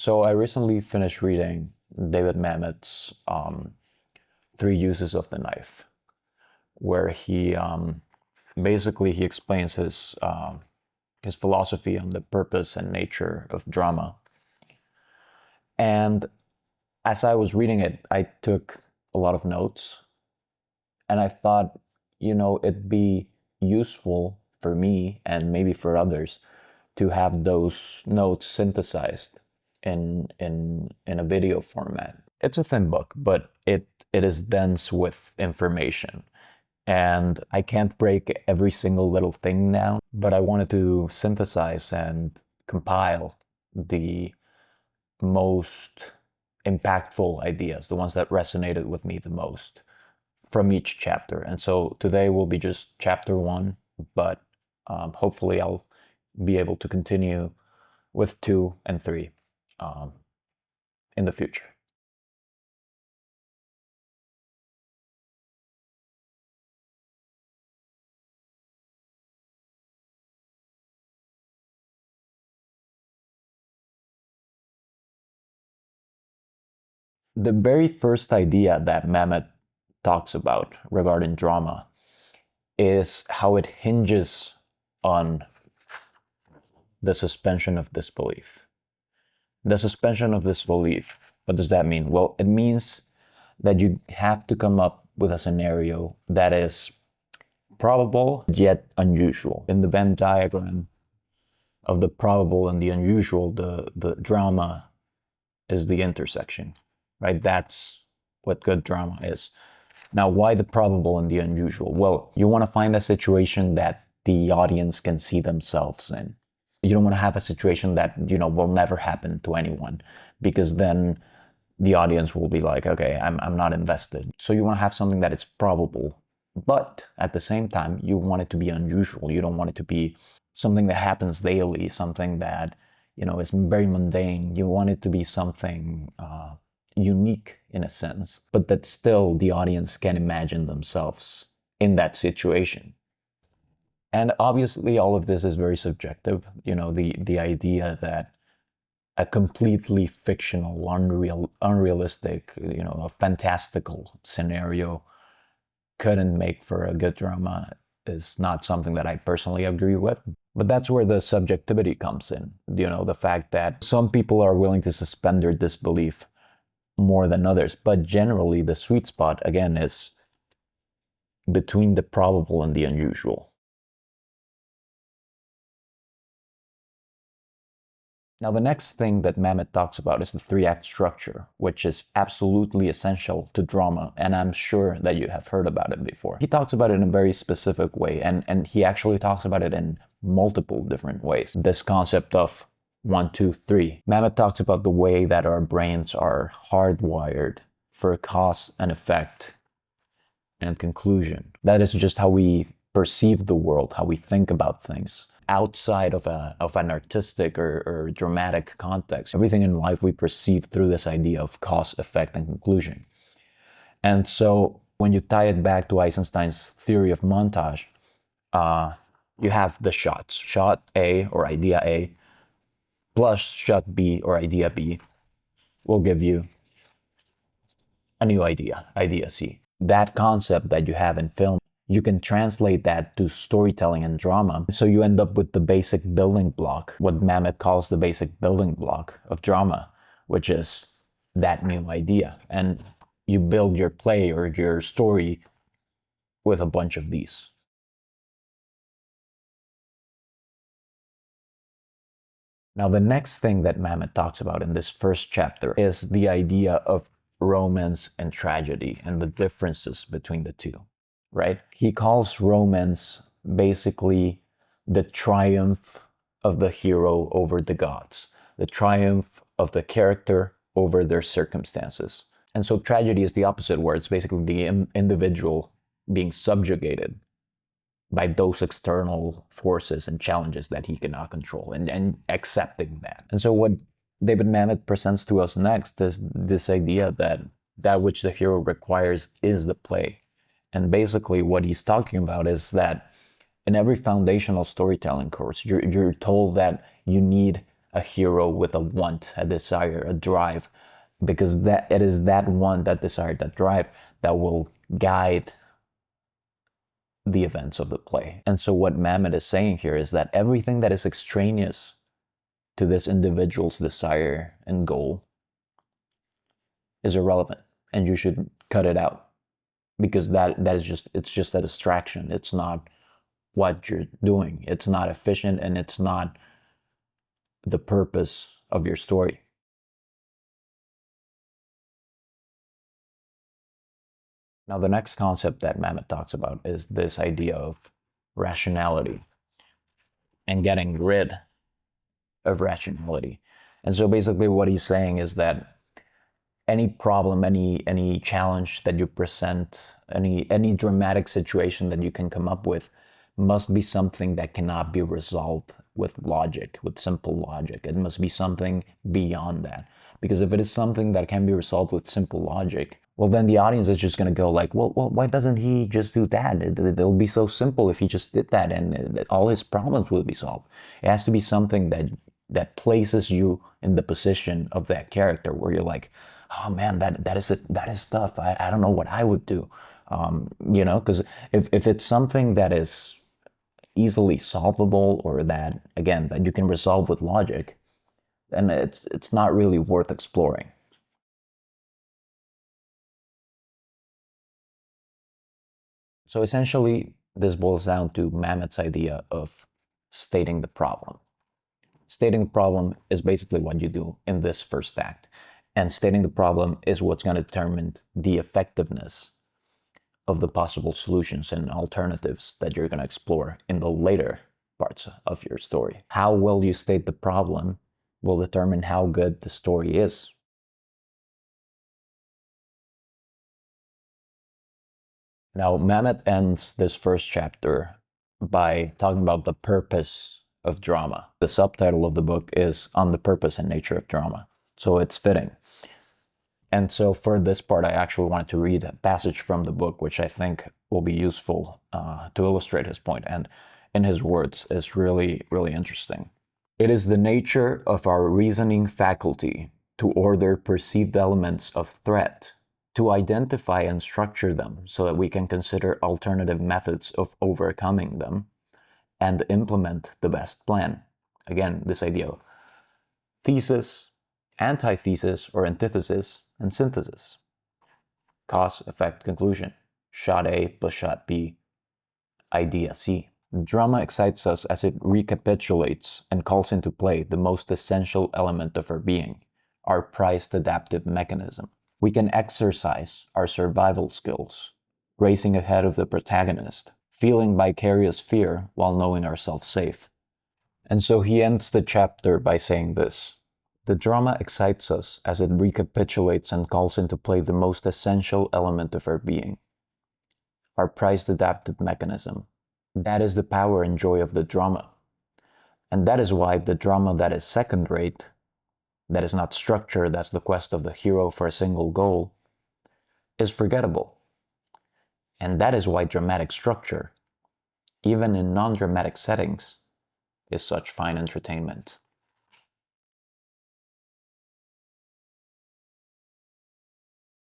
So I recently finished reading David Mamet's Three Uses of the Knife, where he basically he explains his philosophy on the purpose and nature of drama. And as I was reading it, I took a lot of notes, and I thought, it'd be useful for me and maybe for others to have those notes synthesized in a video format. It's a thin book, but it is dense with information. And I can't break every single little thing down, but I wanted to synthesize and compile the most impactful ideas, the ones that resonated with me the most from each chapter. And so today will be just chapter 1, but hopefully I'll be able to continue with 2 and 3 in the future. The very first idea that Mamet talks about regarding drama is how it hinges on the suspension of disbelief. The suspension of disbelief, what does that mean? Well, it means that you have to come up with a scenario that is probable yet unusual. In the Venn diagram of the probable and the unusual, the drama is the intersection, right? That's what good drama is. Now, why the probable and the unusual? Well, you want to find a situation that the audience can see themselves in. You don't want to have a situation that, will never happen to anyone, because then the audience will be like, okay, I'm not invested. So you want to have something that is probable, but at the same time, you want it to be unusual. You don't want it to be something that happens daily, something that, is very mundane. You want it to be something unique in a sense, but that still the audience can imagine themselves in that situation. And obviously all of this is very subjective. The idea that a completely fictional, unrealistic, a fantastical scenario couldn't make for a good drama is not something that I personally agree with. But that's where the subjectivity comes in. The fact that some people are willing to suspend their disbelief more than others. But generally, the sweet spot, again, is between the probable and the unusual. Now, the next thing that Mamet talks about is the three-act structure, which is absolutely essential to drama, and I'm sure that you have heard about it before. He talks about it in a very specific way, and he actually talks about it in multiple different ways. This concept of 1, 2, 3. Mamet talks about the way that our brains are hardwired for cause and effect and conclusion. That is just how we perceive the world, how we think about things. Outside of an artistic or dramatic context. Everything in life we perceive through this idea of cause, effect, and conclusion. And so when you tie it back to Eisenstein's theory of montage, you have the shots. Shot A or idea A plus shot B or idea B will give you a new idea, idea C. That concept that you have in film, you can translate that to storytelling and drama. So you end up with the basic building block, what Mamet calls the basic building block of drama, which is that new idea. And you build your play or your story with a bunch of these. Now, the next thing that Mamet talks about in this first chapter is the idea of romance and tragedy and the differences between the two. Right? He calls romance basically the triumph of the hero over the gods, the triumph of the character over their circumstances. And so tragedy is the opposite, where it's basically the individual being subjugated by those external forces and challenges that he cannot control, and accepting that. And so what David Mamet presents to us next is this idea that which the hero requires is the play. And basically what he's talking about is that in every foundational storytelling course, you're told that you need a hero with a want, a desire, a drive, because that it is that want, that desire, that drive that will guide the events of the play. And so what Mamet is saying here is that everything that is extraneous to this individual's desire and goal is irrelevant, and you should cut it out, because that is just, it's just a distraction. It's not what you're doing. It's not efficient, and it's not the purpose of your story. Now, the next concept that Mamet talks about is this idea of rationality and getting rid of rationality. And so basically what he's saying is that any problem, any challenge that you present, any dramatic situation that you can come up with must be something that cannot be resolved with logic, with simple logic. It must be something beyond that. Because if it is something that can be resolved with simple logic, well, then the audience is just going to go like, well, why doesn't he just do that? It'll be so simple if he just did that, and all his problems will be solved. It has to be something that places you in the position of that character, where you're like, oh man, that is tough. I don't know what I would do. Because if it's something that is easily solvable, or that, again, that you can resolve with logic, then it's not really worth exploring. So essentially, this boils down to Mamet's idea of stating the problem. Stating the problem is basically what you do in this first act. And stating the problem is what's going to determine the effectiveness of the possible solutions and alternatives that you're going to explore in the later parts of your story. How well you state the problem will determine how good the story is. Now, Mamet ends this first chapter by talking about the purpose of drama. The subtitle of the book is On the Purpose and Nature of Drama, so it's fitting. And so for this part, I actually wanted to read a passage from the book, which I think will be useful to illustrate his point, and in his words, is really, really interesting. It is the nature of our reasoning faculty to order perceived elements of threat, to identify and structure them so that we can consider alternative methods of overcoming them and implement the best plan. Again, this idea of thesis, antithesis or antithesis, and synthesis. Cause, effect, conclusion. Shot A plus shot B. Idea C. Drama excites us as it recapitulates and calls into play the most essential element of our being, our prized adaptive mechanism. We can exercise our survival skills, racing ahead of the protagonist, feeling vicarious fear while knowing ourselves safe. And so he ends the chapter by saying this: the drama excites us as it recapitulates and calls into play the most essential element of our being, our prized adaptive mechanism. That is the power and joy of the drama. And that is why the drama that is second-rate, that is not structure, that's the quest of the hero for a single goal, is forgettable. And that is why dramatic structure, even in non-dramatic settings, is such fine entertainment.